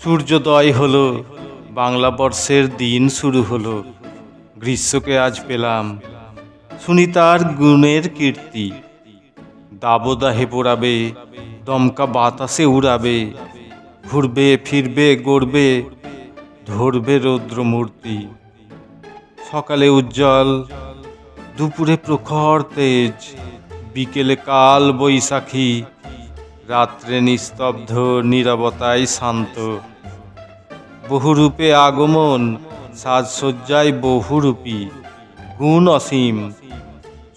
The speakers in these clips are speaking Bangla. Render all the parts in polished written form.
সূর্যোদয় হলো, বাংলা বর্ষের দিন শুরু হলো। গ্রীষ্মকে আজ পেলাম, শুনি তার গুণের কীর্তি। দাবদাহে পোড়াবে, দমকা বাতাসে উড়াবে, ঘুরবে ফিরবে গড়বে, ধরবে রৌদ্রমূর্তি। সকালে উজ্জ্বল, দুপুরে প্রখর তেজ, বিকেলে কাল বৈশাখী, রাত্রে নিস্তব্ধ নীরবতায় শান্ত। বহুরূপে আগমন, সাজসজ্জায় বহুরূপী, গুণ অসীম,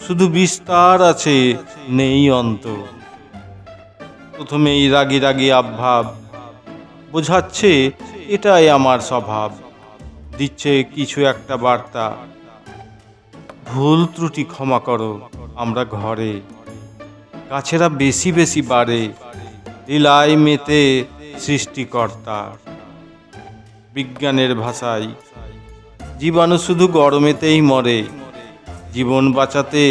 শুধু বিস্তার আছে, নেই অন্ত। প্রথমেই রাগী রাগী আবভাব, বোঝাচ্ছে এটাই আমার স্বভাব। দিচ্ছে কিছু একটা বার্তা, ভুল ত্রুটি ক্ষমা করো, আমরা ঘরে। গাছেরা বেশি বেশি বাড়ে, লীলায় মেতে সৃষ্টিকর্তা। বিজ্ঞানের ভাষায় জীবাণু শুধু গরমেতেই মরে, জীবন বাঁচাতে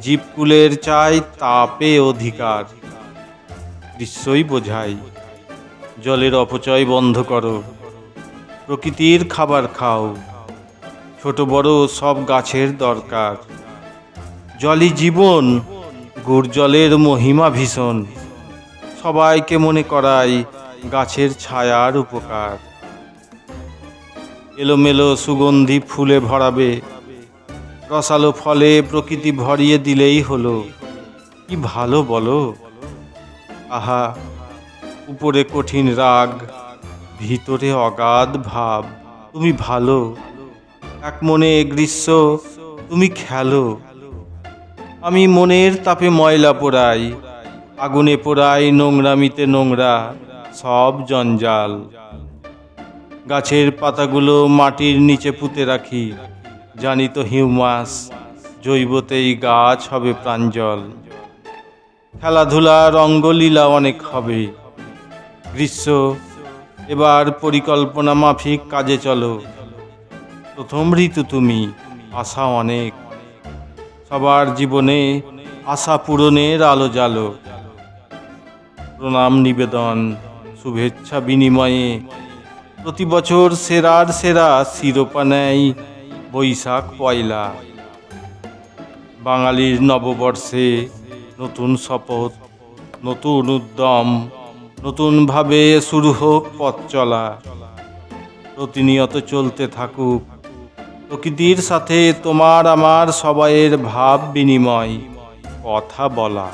জীবকুলের চাই তাপে অধিকার। গ্রীষ্মই বোঝাই, জলের অপচয় বন্ধ করো, প্রকৃতির খাবার খাও, ছোট বড় সব গাছের দরকার। জলই জীবন, গুড় জলের মহিমা ভীষণ, সবাইকে মনে করাই গাছের ছায়ার উপকার। এলোমেলো সুগন্ধি ফুলে ভরাবে, রসালো ফলে প্রকৃতি ভরিয়ে দিলেই হলো। কি ভালো বলো, আহা, উপরে কঠিন রাগ, ভিতরে অগাধ ভাব। তুমি ভালো, এক মনে গ্রীষ্ম তুমি খেলো। আমি মনের তাপে ময়লা পোড়াই, আগুনে পোড়াই নোংরামিতে নোংরা সব জঞ্জাল। গাছের পাতাগুলো মাটির নিচে পুঁতে রাখি, জানি তো হিউমাস, জৈবতেই গাছ হবে প্রাঞ্জল। খেলাধুলা রঙ্গলীলা অনেক হবে। গ্রীষ্ম, এবার পরিকল্পনা মাফিক কাজে চলো। প্রথম ঋতু তুমি, আশা অনেক, সবার জীবনে আশা পূরণের আলো জ্বালো। প্রণাম নিবেদন, শুভেচ্ছা বিনিময়ে, প্রতি বছর সেরার সেরা শিরোপা নেয় বৈশাখ পয়লা। বাঙালির নববর্ষে নতুন শপথ, নতুন উদ্যম, নতুনভাবে শুরু হোক পথ চলা। প্রতিনিয়ত চলতে থাকুক প্রকৃতির সাথে তোমার আমার সবাইয়ের ভাব বিনিময়, কথা বলা।